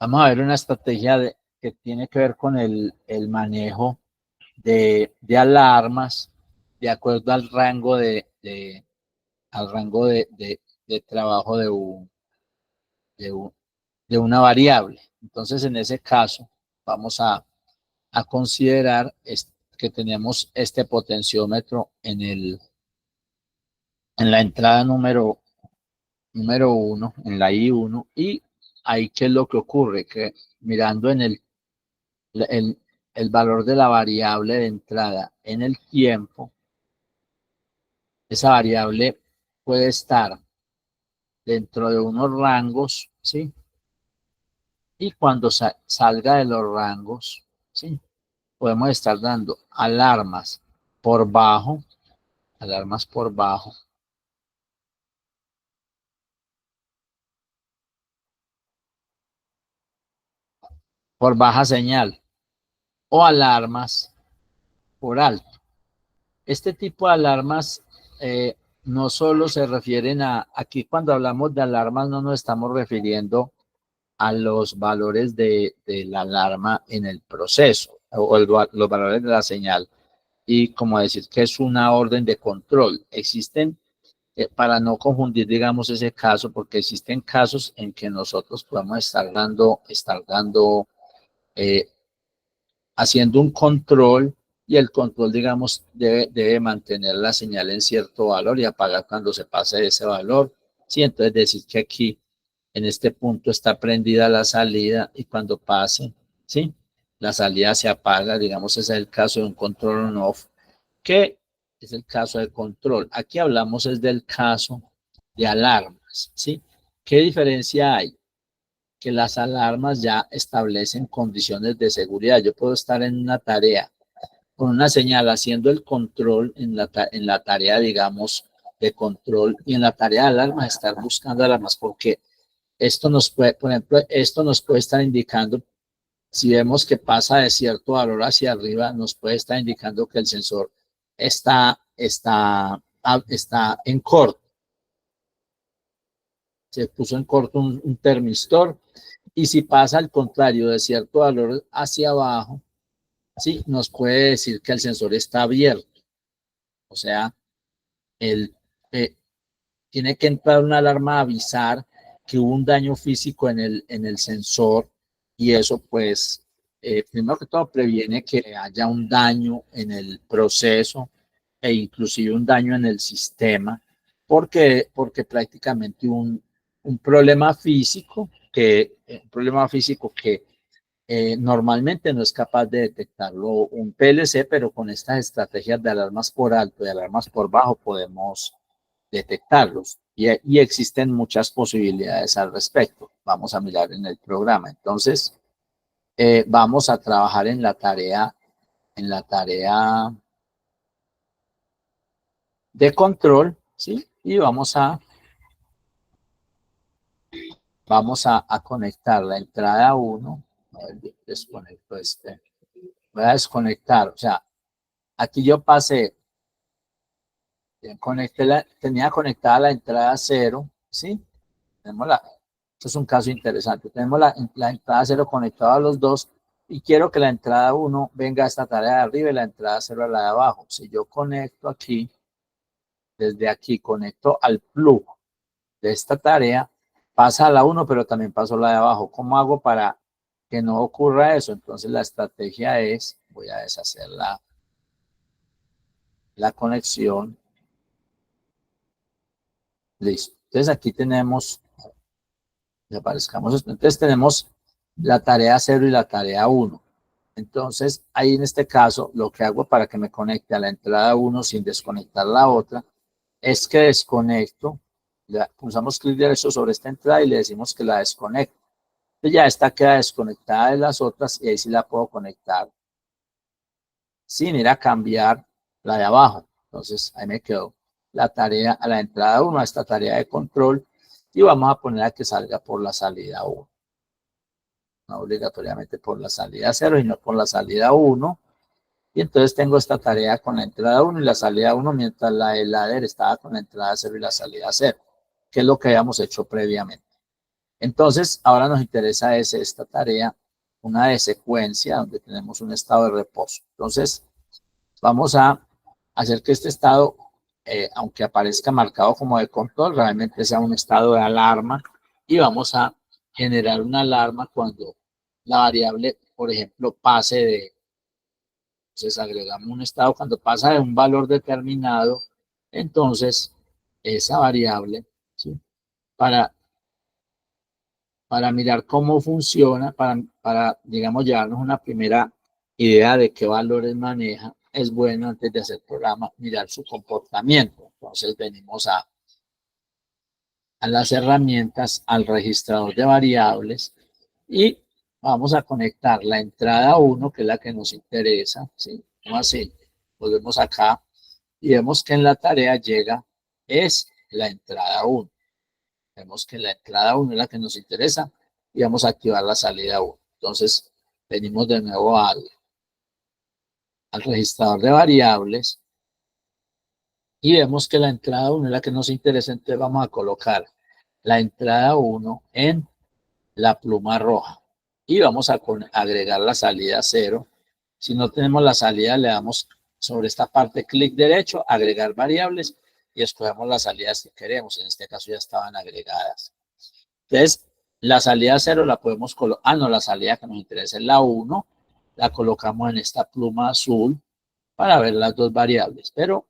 Vamos a ver una estrategia que tiene que ver con el manejo de alarmas de acuerdo al rango de trabajo de, un, de una variable. Entonces, en ese caso, vamos a considerar que tenemos este potenciómetro en la entrada número 1, en la I1, y ahí qué es lo que ocurre, que mirando en el, el valor de la variable de entrada en el tiempo, esa variable puede estar dentro de unos rangos, ¿sí? Y cuando salga de los rangos, ¿sí? Podemos estar dando alarmas por bajo, por baja señal, o alarmas por alto. Este tipo de alarmas no solo se refieren aquí cuando hablamos de alarmas no nos estamos refiriendo a los valores de la alarma en el proceso o los valores de la señal y como decir que es una orden de control. Existen, para no confundir, digamos, ese caso, porque existen casos en que nosotros podemos estar dando eh, haciendo un control y el control, digamos, debe mantener la señal en cierto valor y apagar cuando se pase de ese valor. Sí, entonces decir que aquí, en este punto, está prendida la salida y cuando pase, sí, la salida se apaga, digamos, ese es el caso de un control on-off, que es el caso de control. Aquí hablamos es del caso de alarmas, ¿sí? ¿Qué diferencia hay? Que las alarmas ya establecen condiciones de seguridad. Yo puedo estar en una tarea con una señal haciendo el control en la tarea, digamos, de control y en la tarea de alarmas estar buscando alarmas porque esto nos puede, por ejemplo, esto nos puede estar indicando, si vemos que pasa de cierto valor hacia arriba, nos puede estar indicando que el sensor está en corto. Se puso en corto un termistor. Y si pasa al contrario de cierto valor hacia abajo, sí, nos puede decir que el sensor está abierto. O sea, el, eh, tiene que entrar una alarma a avisar que hubo un daño físico en el sensor y eso pues, primero que todo, previene que haya un daño en el proceso e inclusive un daño en el sistema, porque prácticamente un problema físico que normalmente no es capaz de detectarlo un PLC, pero con estas estrategias de alarmas por alto y alarmas por bajo podemos detectarlos. Y existen muchas posibilidades al respecto. Vamos a mirar en el programa. Entonces, vamos a trabajar en la tarea de control, ¿sí? Y vamos a conectar la entrada 1. A ver, desconecto este. Voy a desconectar, o sea, aquí yo pasé, tenía conectada la entrada 0, ¿sí? Esto es un caso interesante. Tenemos la entrada 0 conectada a los dos y quiero que la entrada 1 venga a esta tarea de arriba y la entrada 0 a la de abajo. Si yo conecto aquí, desde aquí conecto al plug de esta tarea, pasa a la 1, pero también paso a la de abajo. ¿Cómo hago para que no ocurra eso? Entonces la estrategia es, voy a deshacer la conexión. Listo. Entonces aquí tenemos, aparezcamos esto. Entonces tenemos la tarea 0 y la tarea 1. Entonces ahí en este caso lo que hago para que me conecte a la entrada 1 sin desconectar la otra es que desconecto, le pulsamos clic derecho sobre esta entrada y le decimos que la desconecte. Entonces ya esta queda desconectada de las otras y ahí sí la puedo conectar sin ir a cambiar la de abajo. Entonces ahí me quedó la tarea a la entrada 1, a esta tarea de control, y vamos a poner a que salga por la salida 1. No obligatoriamente por la salida 0, sino por la salida 1. Y entonces tengo esta tarea con la entrada 1 y la salida 1, mientras la de ladder estaba con la entrada 0 y la salida 0, que es lo que habíamos hecho previamente. Entonces, ahora nos interesa esta tarea, una de secuencia, donde tenemos un estado de reposo. Entonces, vamos a hacer que este estado, aunque aparezca marcado como de control, realmente sea un estado de alarma, y vamos a generar una alarma cuando la variable, por ejemplo, pase de, entonces agregamos un estado cuando pasa de un valor determinado, entonces esa variable, ¿sí? para, para mirar cómo funciona, digamos, llevarnos una primera idea de qué valores maneja, es bueno antes de hacer programa mirar su comportamiento. Entonces venimos a las herramientas, al registrador de variables, y vamos a conectar la entrada 1, que es la que nos interesa, ¿sí? ¿Cómo así? Volvemos acá y vemos que en la tarea llega es la entrada 1. Vemos que la entrada 1 es la que nos interesa y vamos a activar la salida 1. Entonces, venimos de nuevo al registrador de variables y vemos que la entrada 1 es la que nos interesa, entonces vamos a colocar la entrada 1 en la pluma roja y vamos a agregar la salida 0. Si no tenemos la salida, le damos sobre esta parte clic derecho, agregar variables, y escogemos las salidas que queremos. En este caso ya estaban agregadas. Entonces, la salida 0 la podemos colocar, no, la salida que nos interesa es la 1, la colocamos en esta pluma azul para ver las dos variables, pero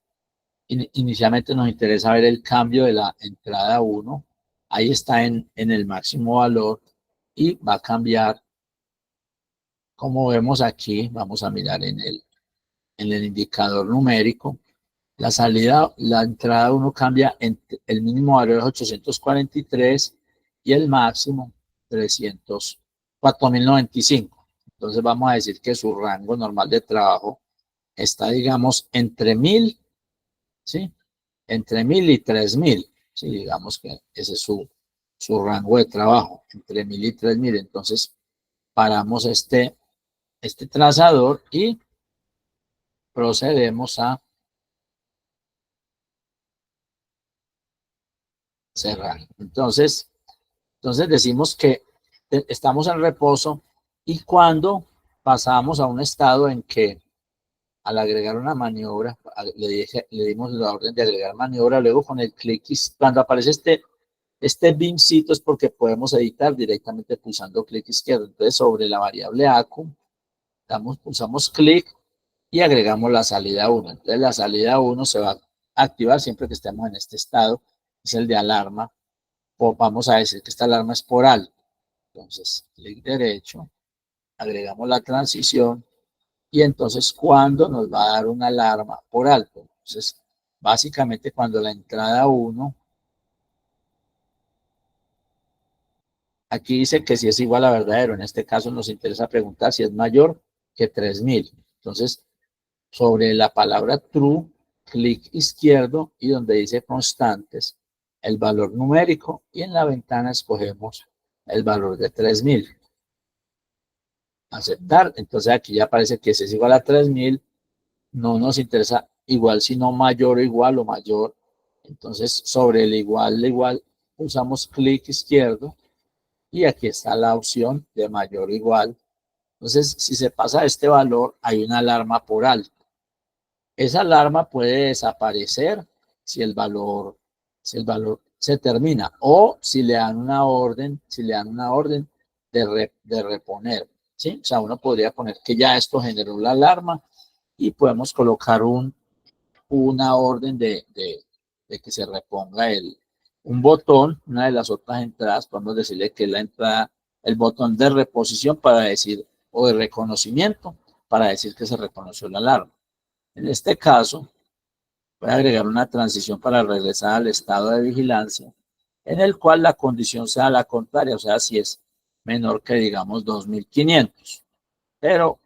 inicialmente nos interesa ver el cambio de la entrada 1, ahí está en el máximo valor y va a cambiar, como vemos aquí. Vamos a mirar en el indicador numérico, la salida, la entrada 1 cambia, el mínimo valor es 843 y el máximo 4.095. Entonces vamos a decir que su rango normal de trabajo está, digamos, entre 1.000, ¿sí? Entre 1.000 y 3.000, ¿sí? Digamos que ese es su rango de trabajo, entre 1.000 y 3.000. Entonces paramos este trazador y procedemos a cerrar. Entonces decimos que estamos en reposo, y cuando pasamos a un estado en que al agregar una maniobra, le dimos la orden de agregar maniobra, luego con el clic, cuando aparece este BIMcito es porque podemos editar directamente pulsando clic izquierdo. Entonces sobre la variable ACU pulsamos clic y agregamos la salida 1. Entonces la salida 1 se va a activar siempre que estemos en este estado, es el de alarma, o vamos a decir que esta alarma es por alto. Entonces, clic derecho, agregamos la transición, y entonces cuando nos va a dar una alarma por alto. Entonces, básicamente cuando la entrada 1, aquí dice que si es igual a verdadero, en este caso nos interesa preguntar si es mayor que 3.000. Entonces, sobre la palabra true, clic izquierdo y donde dice constantes, el valor numérico, y en la ventana escogemos el valor de 3.000. Aceptar. Entonces aquí ya aparece que si es igual a 3.000, no nos interesa igual, sino mayor o igual o mayor. Entonces sobre el igual usamos clic izquierdo y aquí está la opción de mayor o igual. Entonces si se pasa este valor, hay una alarma por alto. Esa alarma puede desaparecer si el valor se termina, o si le dan una orden, de reponer, ¿sí? O sea, uno podría poner que ya esto generó la alarma y podemos colocar una orden de que se reponga un botón. Una de las otras entradas podemos decirle que la entrada, el botón de reposición para decir, o de reconocimiento, para decir que se reconoció la alarma. En este caso, voy a agregar una transición para regresar al estado de vigilancia, en el cual la condición sea la contraria, o sea, si es menor que, digamos, 2.500. Pero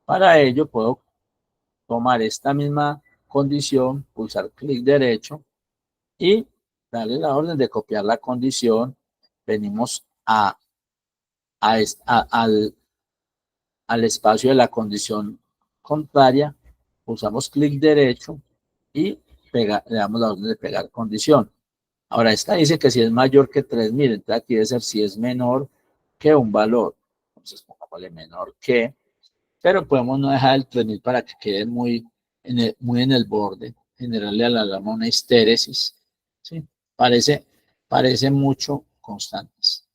para ello puedo tomar esta misma condición, pulsar clic derecho y darle la orden de copiar la condición. Venimos al espacio de la condición contraria, pulsamos clic derecho y le damos la orden de pegar condición. Ahora, esta dice que si es mayor que 3.000, entonces aquí debe ser si es menor que un valor. Entonces, pongámosle menor que, pero podemos no dejar el 3.000 para que quede muy en el borde, generarle a la alarma una histéresis, ¿sí? Parece mucho constantes.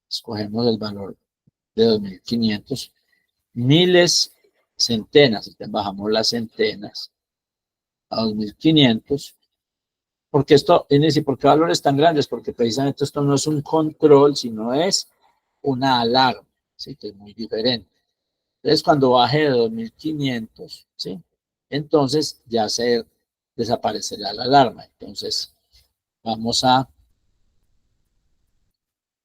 Escogemos el valor de 2.500, miles, centenas, entonces bajamos las centenas a 2.500, porque esto, es decir, ¿por qué valores tan grandes? Porque precisamente esto no es un control, sino es una alarma, ¿sí? Que es muy diferente. Entonces, cuando baje de 2.500, ¿sí? Entonces ya se desaparecerá la alarma. Entonces, vamos a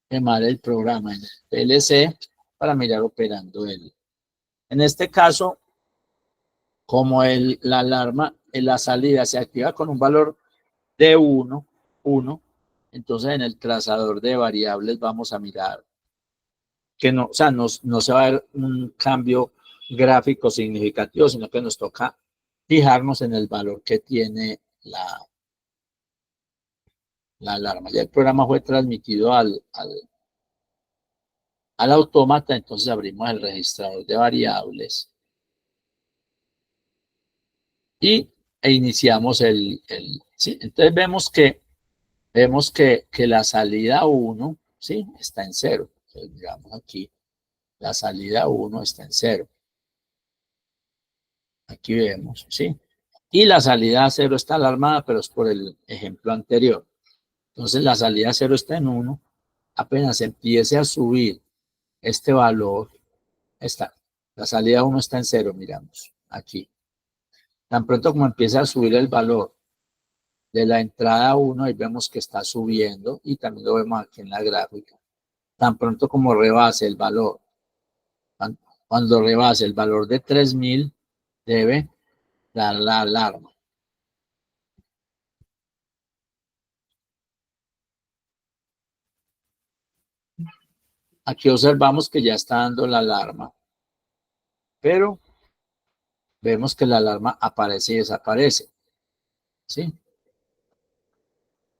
quemar el programa en el PLC para mirar operando el. En este caso, como la alarma en la salida se activa con un valor de 1, entonces en el trazador de variables vamos a mirar que no, o sea, no se va a ver un cambio gráfico significativo, sino que nos toca fijarnos en el valor que tiene la alarma. Ya el programa fue transmitido al autómata, entonces abrimos el registrador de variables e iniciamos ¿sí? Entonces vemos que la salida 1, ¿sí? Está en 0. Entonces, digamos aquí, la salida 1 está en 0. Aquí vemos, ¿sí? Y la salida 0 está alarmada, pero es por el ejemplo anterior. Entonces la salida 0 está en 1. Apenas empiece a subir este valor, está. La salida 1 está en 0, miramos, aquí. Tan pronto como empiece a subir el valor de la entrada 1, ahí vemos que está subiendo y también lo vemos aquí en la gráfica. Tan pronto como rebase el valor, cuando rebase el valor de 3.000, debe dar la alarma. Aquí observamos que ya está dando la alarma, pero vemos que la alarma aparece y desaparece, ¿sí?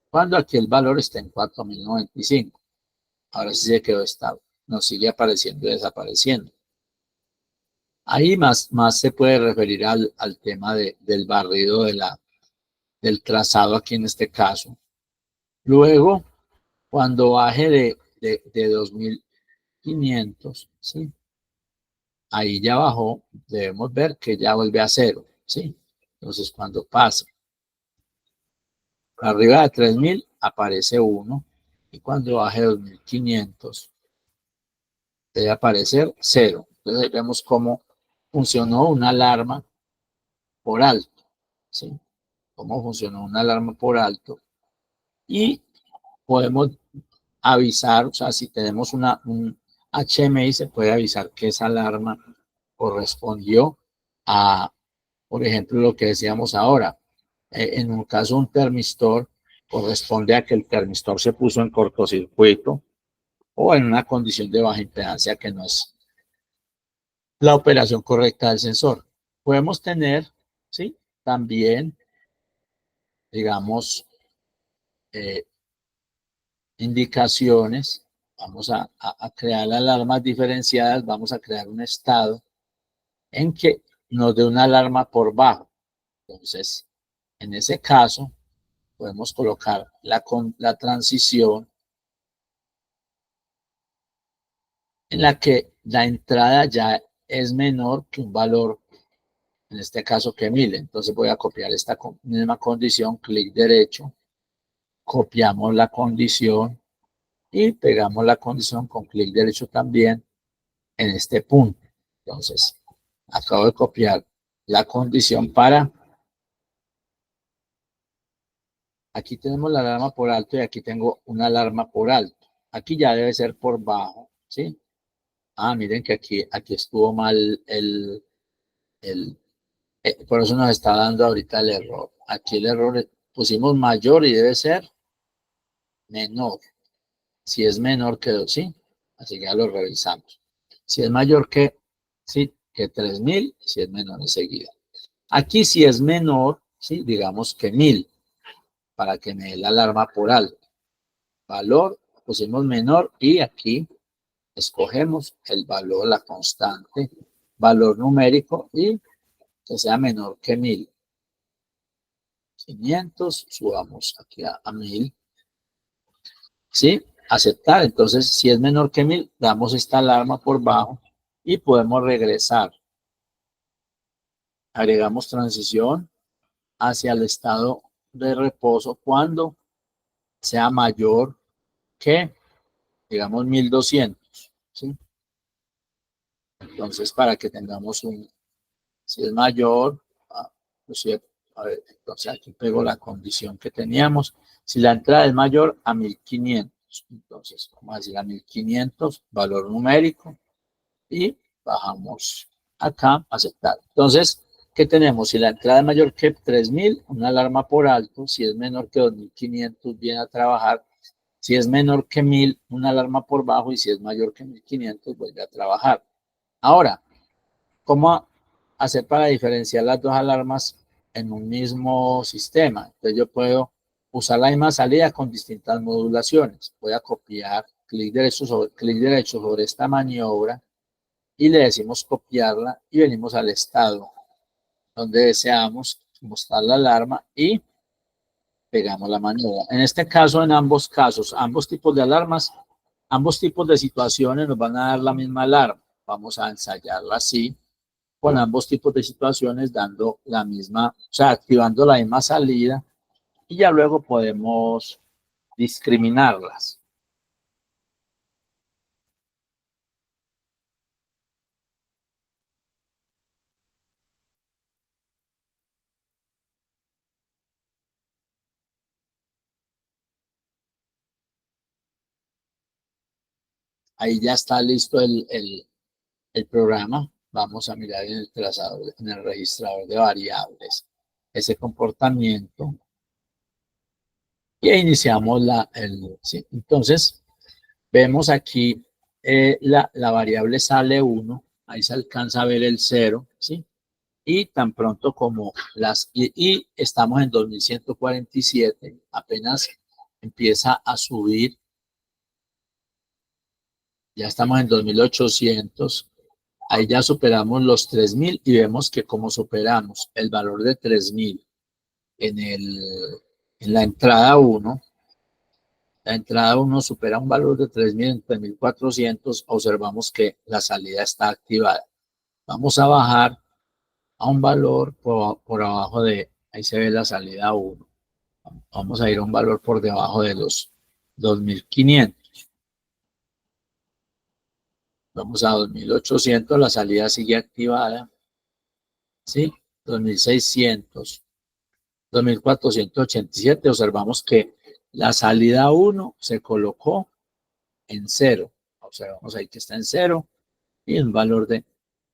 Cuando aquí el valor está en 4.095. Ahora sí se quedó estable, nos sigue apareciendo y desapareciendo. Ahí más se puede referir al tema del barrido del trazado aquí en este caso. Luego, cuando baje de 2.500, ¿sí? Ahí ya bajó, debemos ver que ya vuelve a 0, ¿sí? Entonces, cuando pase arriba de 3.000, aparece 1, y cuando baje de 2.500, debe aparecer 0. Entonces, ahí vemos cómo funcionó una alarma por alto, ¿sí? Cómo funcionó una alarma por alto. Y podemos avisar, o sea, si tenemos un HMI, se puede avisar que esa alarma correspondió a, por ejemplo, lo que decíamos ahora. En un caso, un termistor corresponde a que el termistor se puso en cortocircuito o en una condición de baja impedancia que no es la operación correcta del sensor. Podemos tener, ¿sí? También, digamos, indicaciones. Vamos a crear alarmas diferenciadas, vamos a crear un estado en que nos dé una alarma por bajo. Entonces, en ese caso, podemos colocar la transición en la que la entrada ya es menor que un valor, en este caso que 1.000. Entonces voy a copiar esta misma condición, clic derecho, copiamos la condición y pegamos la condición con clic derecho también en este punto. Entonces, acabo de copiar la condición para, aquí tenemos la alarma por alto y aquí tengo una alarma por alto. Aquí ya debe ser por bajo, ¿sí? Miren que aquí estuvo mal por eso nos está dando ahorita el error. Aquí el error pusimos mayor y debe ser menor. Si es menor que 2, ¿sí? Así que ya lo revisamos. Si es mayor que, ¿sí? Que 3.000, si es menor enseguida. Aquí si es menor, ¿sí? Digamos que 1.000. para que me dé la alarma por alto. Valor, pusimos menor y aquí escogemos el valor, la constante, valor numérico y que sea menor que 1000. 500, subamos aquí a 1000. ¿Sí? Aceptar. Entonces, si es menor que 1000, damos esta alarma por bajo y podemos regresar. Agregamos transición hacia el estado de reposo cuando sea mayor que, digamos, 1200. ¿Sí? Entonces, para que tengamos si es mayor, a ver, entonces aquí pego la condición que teníamos. Si la entrada es mayor a 1500, entonces vamos a decir a 1500, valor numérico, y bajamos acá, aceptar. Entonces, ¿qué tenemos? Si la entrada es mayor que 3000, una alarma por alto. Si es menor que 2500, viene a trabajar. Si es menor que 1000, una alarma por bajo. Y si es mayor que 1500, vuelve a trabajar. Ahora, ¿cómo hacer para diferenciar las dos alarmas en un mismo sistema? Entonces yo puedo usar la misma salida con distintas modulaciones. Voy a copiar, clic derecho sobre esta maniobra y le decimos copiarla y venimos al estado donde deseamos mostrar la alarma y pegamos la maniobra. En este caso, en ambos casos, ambos tipos de alarmas, ambos tipos de situaciones nos van a dar la misma alarma. Vamos a ensayarla así, con ambos tipos de situaciones, dando la misma, o sea, activando la misma salida y ya luego podemos discriminarlas. Ahí ya está listo el programa. Vamos a mirar en el trazador, en el registrador de variables, ese comportamiento. Y iniciamos ¿sí? Entonces, vemos aquí la variable sale 1, ahí se alcanza a ver el 0, ¿sí? Y tan pronto como y estamos en 2147, apenas empieza a subir, ya estamos en 2800, ahí ya superamos los 3000 y vemos que como superamos el valor de 3000 en la entrada 1, la entrada 1 supera un valor de 3000 en 3400, observamos que la salida está activada. Vamos a bajar a un valor por abajo ahí se ve la salida 1. Vamos a ir a un valor por debajo de los 2500. Vamos a 2800, la salida sigue activada. ¿Sí? 2600, 2487, observamos que la salida 1 se colocó en 0. Observamos ahí que está en 0 y el valor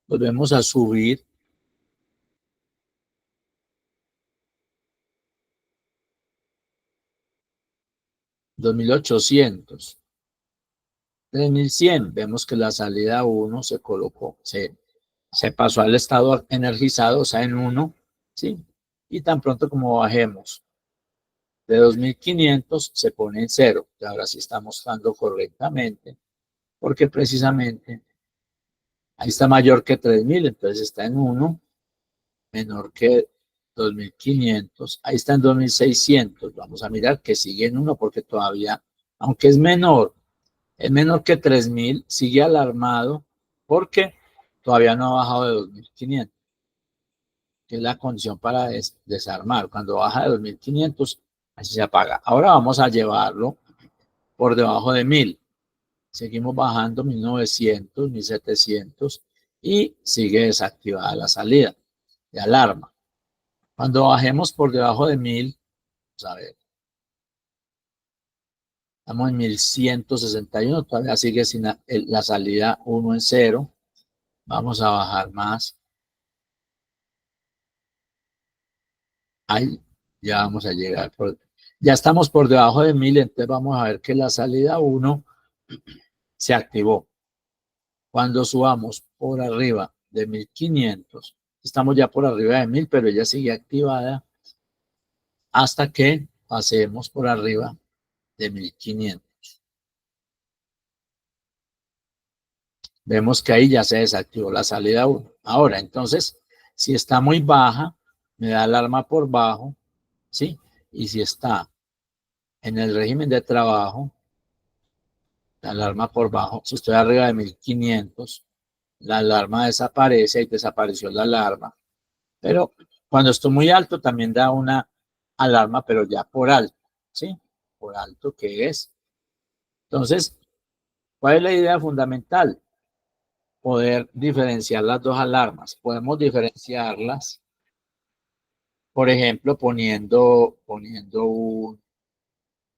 volvemos a subir. $2,800, 3,100. Vemos que la salida 1 se colocó, se pasó al estado energizado, o sea, en 1, ¿sí? Y tan pronto como bajemos de 2500, se pone en 0. Y ahora sí está mostrando correctamente, porque precisamente ahí está mayor que 3000, entonces está en 1, menor que 2500, ahí está en 2600. Vamos a mirar que sigue en 1 porque todavía, aunque es menor que 3000, sigue alarmado porque todavía no ha bajado de 2500, que es la condición para desarmar. Cuando baja de 2500, así se apaga. Ahora vamos a llevarlo por debajo de 1000. Seguimos bajando 1900, 1700 y sigue desactivada la salida de alarma. Cuando bajemos por debajo de 1000, vamos a ver, estamos en 1161, todavía sigue sin la salida 1 en 0. Vamos a bajar más. Ahí ya vamos a llegar. Ya estamos por debajo de 1000, entonces vamos a ver que la salida 1 se activó. Cuando subamos por arriba de 1500, estamos ya por arriba de 1000, pero ella sigue activada hasta que pasemos por arriba de 1500. Vemos que ahí ya se desactivó la salida 1. Ahora, entonces, si está muy baja, me da alarma por bajo, ¿sí? Y si está en el régimen de trabajo, la alarma por bajo, si estoy arriba de 1500, la alarma desaparece y desapareció la alarma. Pero cuando estoy muy alto también da una alarma, pero ya por alto, ¿sí? Por alto, ¿qué es? Entonces, ¿cuál es la idea fundamental? Poder diferenciar las dos alarmas. Podemos diferenciarlas, por ejemplo, poniendo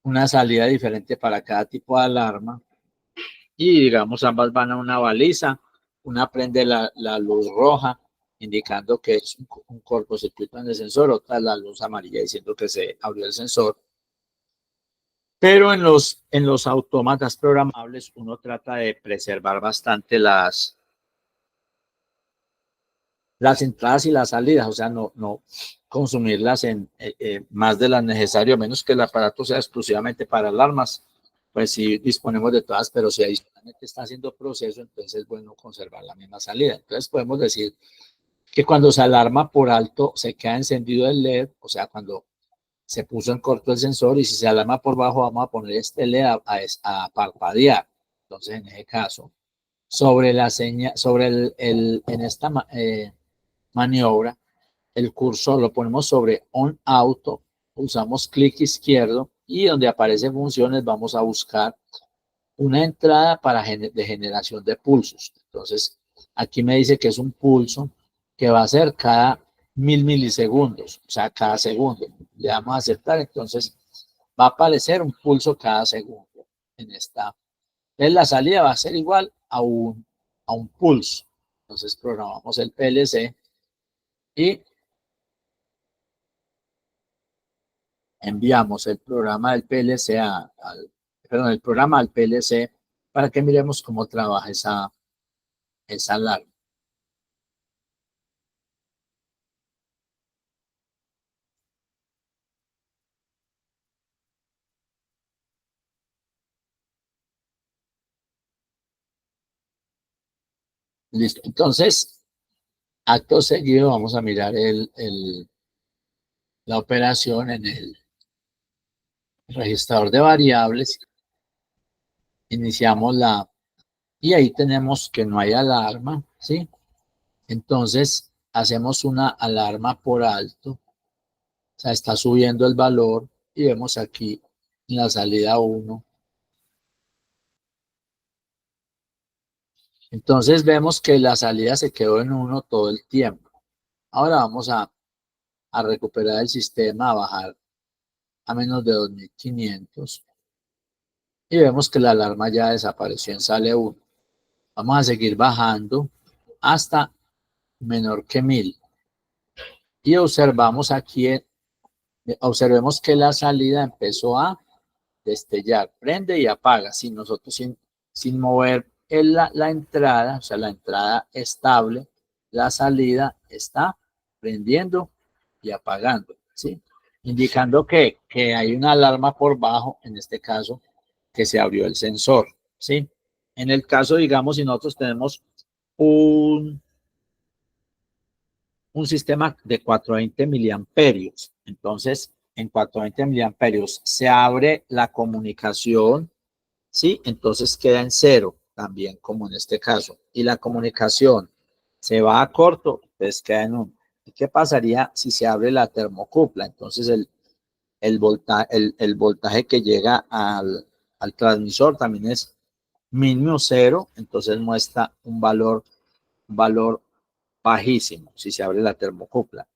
una salida diferente para cada tipo de alarma y digamos ambas van a una baliza, una prende la luz roja indicando que es un cortocircuito en el sensor, otra la luz amarilla diciendo que se abrió el sensor. Pero en los autómatas programables uno trata de preservar bastante las entradas y las salidas, o sea, no consumirlas en más de lo necesario, a menos que el aparato sea exclusivamente para alarmas, pues sí disponemos de todas, pero si adicionalmente está haciendo proceso, entonces es bueno conservar la misma salida. Entonces podemos decir que cuando se alarma por alto, se queda encendido el LED, o sea, cuando se puso en corto el sensor, y si se alarma por bajo, vamos a poner este LED a parpadear. Entonces, en ese caso, sobre la señal, sobre en esta maniobra, el cursor lo ponemos sobre on auto, usamos clic izquierdo y donde aparece funciones vamos a buscar una entrada para de generación de pulsos. Entonces, aquí me dice que es un pulso que va a ser cada 1000 milisegundos, o sea, cada segundo. Le damos a aceptar, entonces va a aparecer un pulso cada segundo en esta. Entonces, la salida va a ser igual a un pulso. Entonces, programamos el PLC y enviamos el programa del PLC perdón, el programa al PLC para que miremos cómo trabaja esa alarma. Listo. Entonces, acto seguido vamos a mirar la operación en el registrador de variables. Iniciamos y ahí tenemos que no hay alarma, ¿sí? Entonces, hacemos una alarma por alto. O sea, está subiendo el valor y vemos aquí en la salida 1. Entonces vemos que la salida se quedó en 1 todo el tiempo. Ahora vamos a recuperar el sistema, a bajar a menos de 2500 y vemos que la alarma ya desapareció en sale 1. Vamos a seguir bajando hasta menor que 1000 y observamos aquí, observemos que la salida empezó a destellar, prende y apaga, sin nosotros sin mover la entrada, o sea, la entrada estable, la salida está prendiendo y apagando, ¿sí? Indicando que hay una alarma por bajo, en este caso, que se abrió el sensor, ¿sí? En el caso, digamos, si nosotros tenemos un, un sistema de 420 miliamperios, entonces en 420 miliamperios se abre la comunicación, ¿sí? Entonces queda en cero también, como en este caso. Y la comunicación se va a corto, pues queda en 1. ¿Y qué pasaría si se abre la termocupla? Entonces el voltaje que llega al transmisor también es mínimo cero, entonces muestra un valor bajísimo si se abre la termocupla.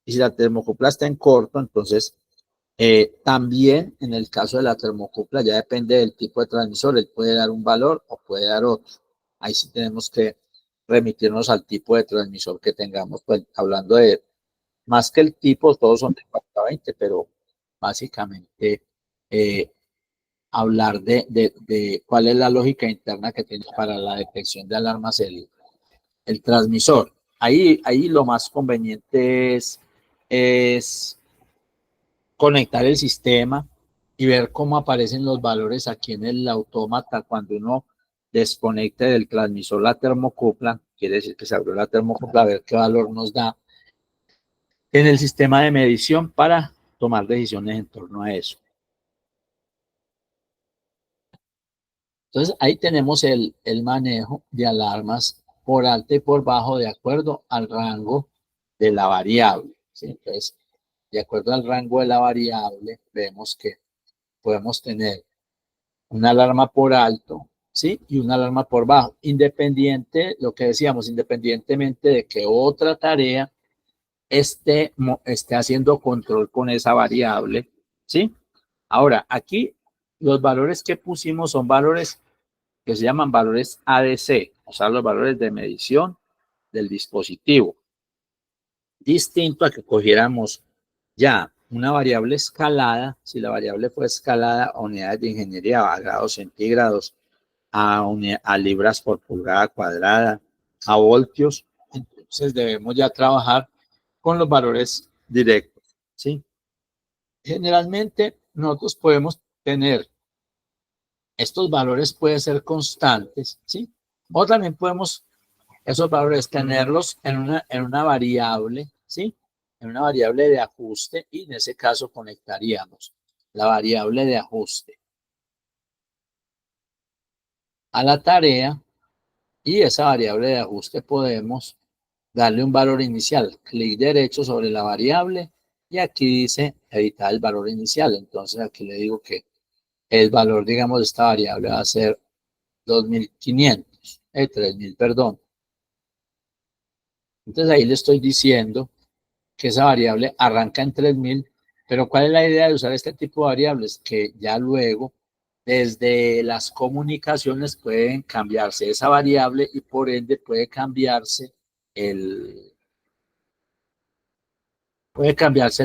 Y si la termocupla está en corto, entonces también en el caso de la termocupla ya depende del tipo de transmisor, él puede dar un valor o puede dar otro. Ahí sí tenemos que remitirnos al tipo de transmisor que tengamos, pues hablando de más que el tipo, todos son de 420, pero básicamente eh, hablar de cuál es la lógica interna que tiene para la detección de alarmas el transmisor. Ahí lo más conveniente es conectar el sistema y ver cómo aparecen los valores aquí en el autómata cuando uno desconecte del transmisor la termocupla, quiere decir que se abrió la termocupla, a ver qué valor nos da en el sistema de medición para tomar decisiones en torno a eso. Entonces ahí tenemos el manejo de alarmas por alto y por bajo de acuerdo al rango de la variable, ¿sí? Entonces, de acuerdo al rango de la variable, vemos que podemos tener una alarma por alto, ¿sí? Y una alarma por bajo, independiente, lo que decíamos, independientemente de que otra tarea esté haciendo control con esa variable, ¿sí? Ahora, aquí los valores que pusimos son valores que se llaman valores ADC, o sea, los valores de medición del dispositivo. Distinto a que cogiéramos ya una variable escalada, si la variable fue escalada a unidades de ingeniería, a grados centígrados, a libras por pulgada cuadrada, a voltios, entonces debemos ya trabajar con los valores directos, ¿sí? Generalmente nosotros podemos tener estos valores, pueden ser constantes, ¿sí? O también podemos esos valores tenerlos en una variable, ¿sí? En una variable de ajuste, y en ese caso conectaríamos la variable de ajuste a la tarea, y esa variable de ajuste podemos darle un valor inicial. Clic derecho sobre la variable y aquí dice editar el valor inicial. Entonces aquí le digo que el valor, digamos, de esta variable va a ser 2500, 3000, perdón. Entonces ahí le estoy diciendo que esa variable arranca en 3000, pero ¿cuál es la idea de usar este tipo de variables? Que ya luego, desde las comunicaciones, pueden cambiarse esa variable y por ende puede cambiarse el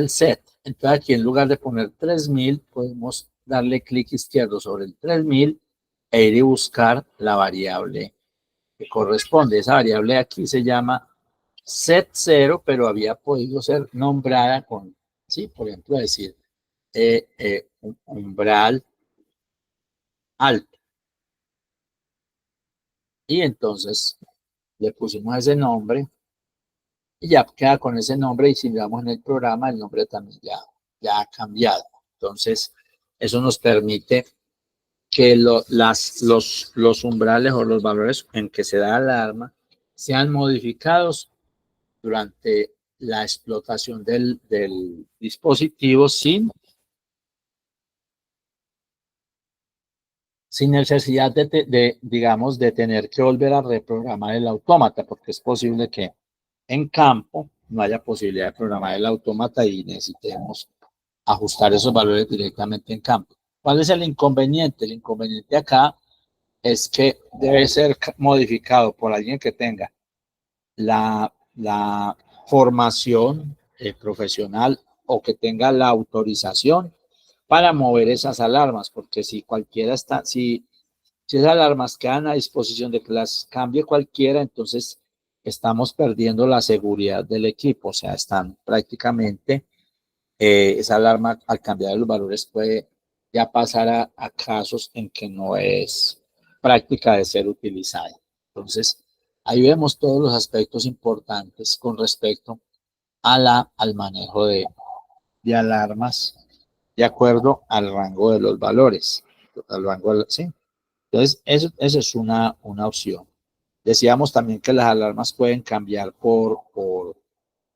set. Entonces aquí en lugar de poner 3000, podemos darle clic izquierdo sobre el 3000 e ir y buscar la variable que corresponde. Esa variable aquí se llama set0, pero había podido ser nombrada con, sí, por ejemplo, decir umbral alto. Y entonces le pusimos ese nombre y ya queda con ese nombre, y si miramos en el programa, el nombre también ya ha cambiado. Entonces, eso nos permite que los umbrales o los valores en que se da alarma sean modificados durante la explotación del dispositivo sin necesidad digamos, de tener que volver a reprogramar el autómata, porque es posible que en campo no haya posibilidad de programar el autómata y necesitemos ajustar esos valores directamente en campo. ¿Cuál es el inconveniente? El inconveniente acá es que debe ser modificado por alguien que tenga la formación profesional o que tenga la autorización para mover esas alarmas, porque si cualquiera está, si esas alarmas quedan a disposición de que las cambie cualquiera, entonces estamos perdiendo la seguridad del equipo, o sea, están prácticamente, esa alarma al cambiar los valores puede ya pasar a casos en que no es práctica de ser utilizada. Entonces, ahí vemos todos los aspectos importantes con respecto al manejo de alarmas de acuerdo al rango de los valores. Al rango, ¿sí? Entonces, eso es una opción. Decíamos también que las alarmas pueden cambiar por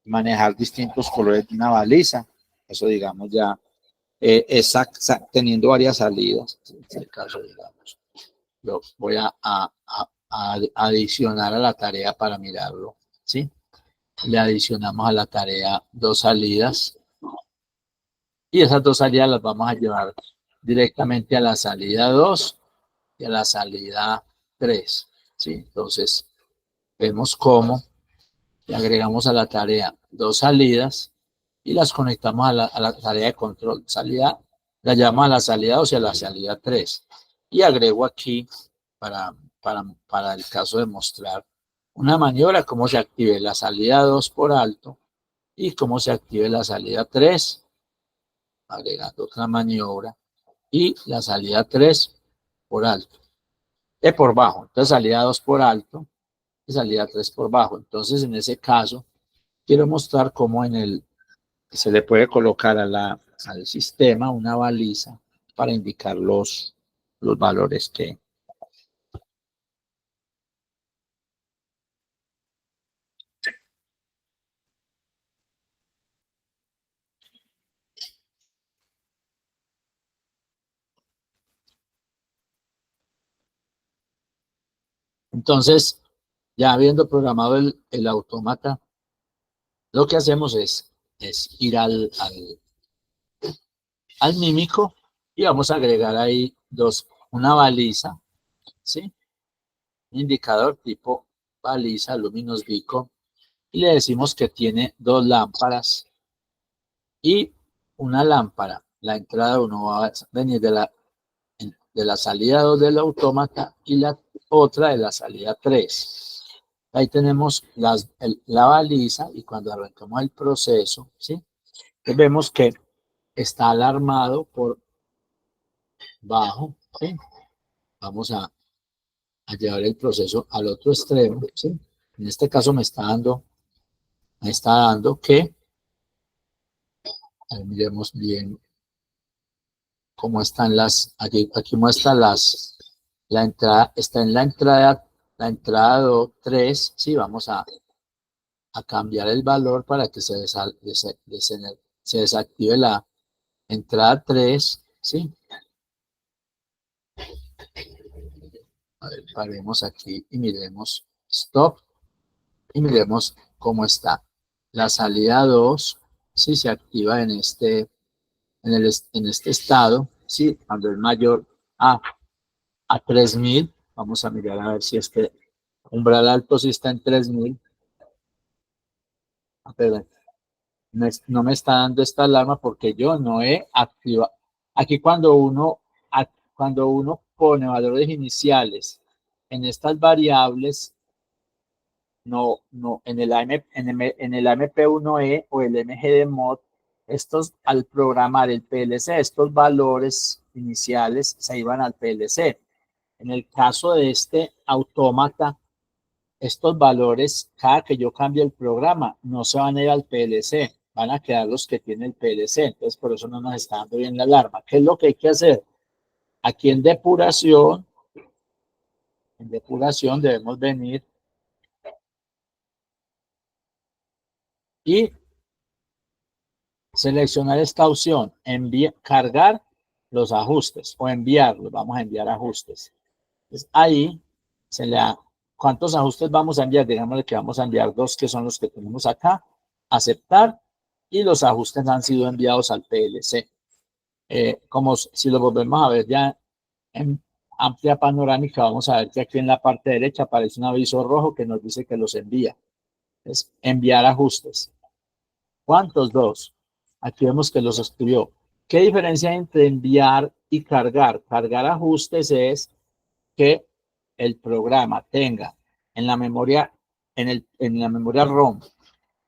manejar distintos colores de una baliza. Eso, digamos, ya teniendo varias salidas. En este caso, digamos, lo voy a adicionar a la tarea para mirarlo, ¿sí? Le adicionamos a la tarea 2 salidas y esas 2 salidas las vamos a llevar directamente a la salida 2 y a la salida 3, ¿sí? Entonces, vemos cómo le agregamos a la tarea 2 salidas y las conectamos a la tarea de control. Salida, la llamo a la salida 2 y a la salida 3. Y agrego aquí, para el caso de mostrar una maniobra, cómo se active la salida 2 por alto y cómo se active la salida 3 agregando otra maniobra, y la salida 3 por alto, por bajo. Entonces salida 2 por alto y salida 3 por bajo. Entonces en ese caso quiero mostrar cómo se le puede colocar al sistema una baliza para indicar los valores que... Entonces, ya habiendo programado el autómata, lo que hacemos es ir al mímico y vamos a agregar ahí una baliza, ¿sí? Un indicador tipo baliza, Luminous Beacon, y le decimos que tiene 2 lámparas y una lámpara. La entrada 1 va a venir de la salida 2 del autómata y la otra de la salida 3. Ahí tenemos la baliza y cuando arrancamos el proceso, ¿sí? Pues vemos que está alarmado por bajo, ¿sí? Vamos a llevar el proceso al otro extremo, ¿sí? En este caso me está dando que, miremos bien cómo están aquí muestra la entrada, está en la entrada 3, ¿sí? Vamos a cambiar el valor para que se desactive la entrada 3, ¿sí? A ver, paremos aquí y miremos stop y miremos cómo está. La salida 2, ¿sí? Se activa en este estado, ¿sí? Cuando es mayor a 3000, vamos a mirar a ver si este umbral alto sí está en 3000. Perdón, no me está dando esta alarma porque yo no he activado. Aquí cuando uno pone valores iniciales en estas variables, no, en el AMP1E o el MGDMod, al programar el PLC, estos valores iniciales se iban al PLC. En el caso de este autómata, estos valores, cada que yo cambie el programa, no se van a ir al PLC, van a quedar los que tiene el PLC. Entonces, por eso no nos está dando bien la alarma. ¿Qué es lo que hay que hacer? Aquí en depuración debemos venir y seleccionar esta opción, cargar los ajustes o enviarlos. Vamos a enviar ajustes. Entonces, ahí se le da cuántos ajustes vamos a enviar. Digámosle que vamos a enviar 2, que son los que tenemos acá. Aceptar, y los ajustes han sido enviados al PLC. Como si lo volvemos a ver ya en amplia panorámica, vamos a ver que aquí en la parte derecha aparece un aviso rojo que nos dice que los envía. Es enviar ajustes. ¿Cuántos? 2. Aquí vemos que los escribió. ¿Qué diferencia hay entre enviar y cargar? Cargar ajustes es que el programa tenga en la memoria, en la memoria ROM,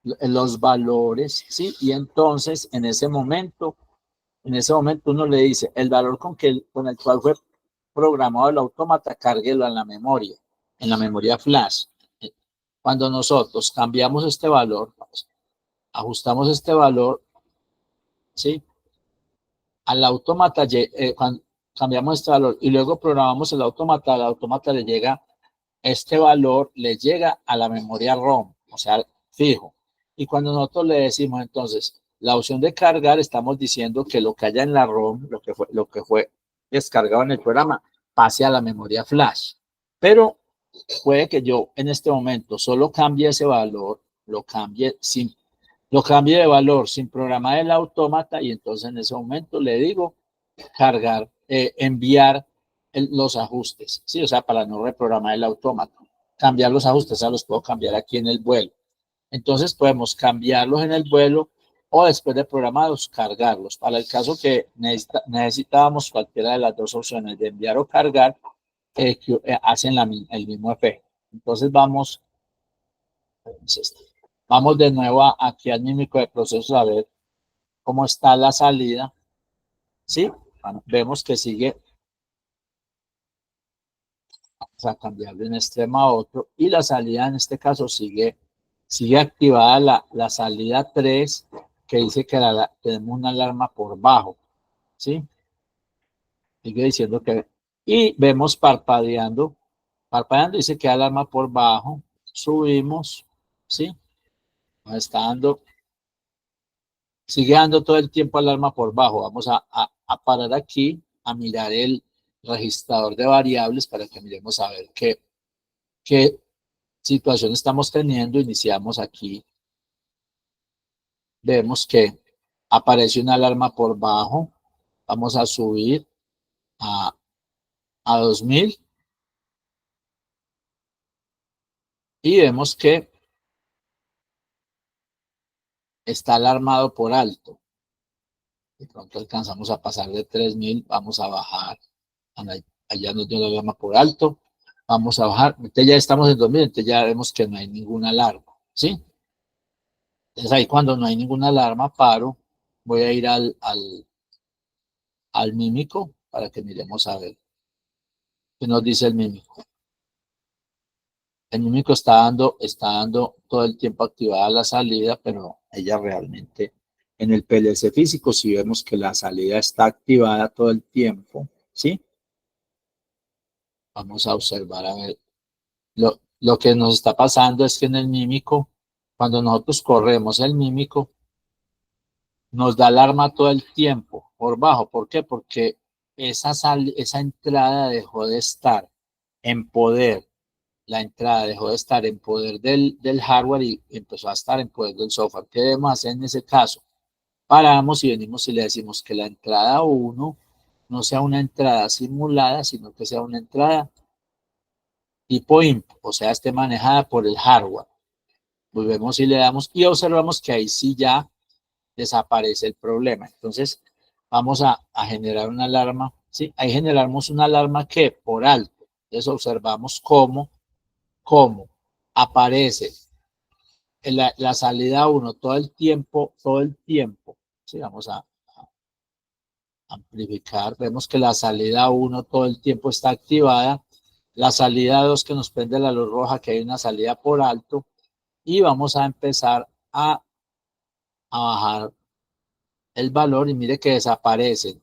los valores, ¿sí? Y entonces en ese momento uno le dice el valor con el cual fue programado el autómata, cárguelo en la memoria flash. Cuando nosotros cambiamos este valor, ajustamos este valor, ¿sí? Al autómata, cuando cambiamos este valor y luego programamos el autómata, al autómata le llega este valor, le llega a la memoria ROM, o sea, fijo. Y cuando nosotros le decimos entonces la opción de cargar, estamos diciendo que lo que haya en la ROM, lo que fue descargado en el programa, pase a la memoria flash. Pero puede que yo en este momento solo cambie ese valor, lo cambie de valor sin programar el autómata, y entonces en ese momento le digo cargar, enviar los ajustes, ¿sí? O sea, para no reprogramar el autómata. Cambiar los ajustes, los puedo cambiar aquí en el vuelo. Entonces podemos cambiarlos en el vuelo o después de programados, cargarlos. Para el caso que necesitábamos cualquiera de las dos opciones de enviar o cargar, hacen el mismo efecto. Entonces vamos de nuevo aquí al mímico de procesos a ver cómo está la salida. ¿sí? Vemos que sigue, vamos a cambiar de un extremo a otro, y la salida en este caso sigue activada la salida 3, que dice que tenemos una alarma por bajo, ¿sí? Sigue diciendo que, y vemos parpadeando dice que alarma por bajo, subimos, ¿sí? Nos está dando, sigue dando todo el tiempo alarma por bajo. Vamos a parar aquí, a mirar el registrador de variables para que miremos a ver qué situación estamos teniendo. Iniciamos aquí, vemos que aparece una alarma por bajo. Vamos a subir a 2000 y vemos que está alarmado por alto. De pronto alcanzamos a pasar de 3000, vamos a bajar. Allá nos dio la alarma por alto. Vamos a bajar. Entonces ya estamos en 2000, entonces ya vemos que no hay ninguna alarma, ¿sí? Entonces ahí cuando no hay ninguna alarma, paro. Voy a ir al mímico para que miremos a ver qué nos dice el mímico. El mímico está dando todo el tiempo activada la salida, pero ella realmente en el PLC físico sí vemos que la salida está activada todo el tiempo, ¿sí? Vamos a observar a ver. Lo que nos está pasando es que en el mímico, cuando nosotros corremos el mímico, nos da alarma todo el tiempo por bajo. ¿Por qué? Porque esa entrada dejó de estar en poder. La entrada dejó de estar en poder del hardware y empezó a estar en poder del software. ¿Qué debemos hacer en ese caso? Paramos y venimos y le decimos que la entrada 1 no sea una entrada simulada, sino que sea una entrada tipo IMP, o sea, esté manejada por el hardware. Volvemos y le damos y observamos que ahí sí ya desaparece el problema. Entonces, vamos a generar una alarma, ¿sí? Ahí generamos una alarma que por alto. Entonces, observamos cómo aparece la salida 1 todo el tiempo. ¿Sí? Vamos a amplificar. Vemos que la salida 1 todo el tiempo está activada. La salida 2 que nos prende la luz roja, que hay una salida por alto. Y vamos a empezar a bajar el valor y mire que desaparecen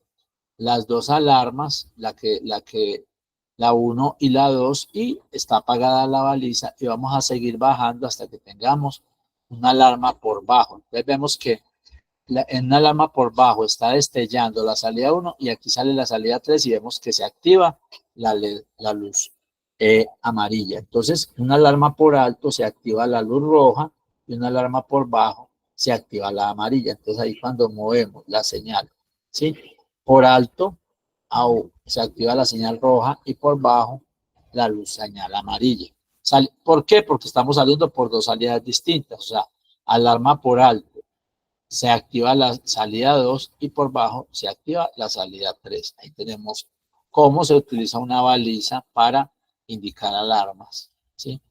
las dos alarmas, la 1 y la 2, y está apagada la baliza y vamos a seguir bajando hasta que tengamos una alarma por bajo. Entonces vemos que en una alarma por bajo está destellando la salida 1 y aquí sale la salida 3 y vemos que se activa la luz amarilla. Entonces, una alarma por alto se activa la luz roja y una alarma por bajo se activa la amarilla. Entonces, ahí cuando movemos la señal, ¿sí? Por alto se activa la señal roja y por bajo la luz señal amarilla. ¿Por qué? Porque estamos saliendo por dos salidas distintas. O sea, alarma por alto se activa la salida 2 y por bajo se activa la salida 3. Ahí tenemos cómo se utiliza una baliza para indicar alarmas, ¿sí?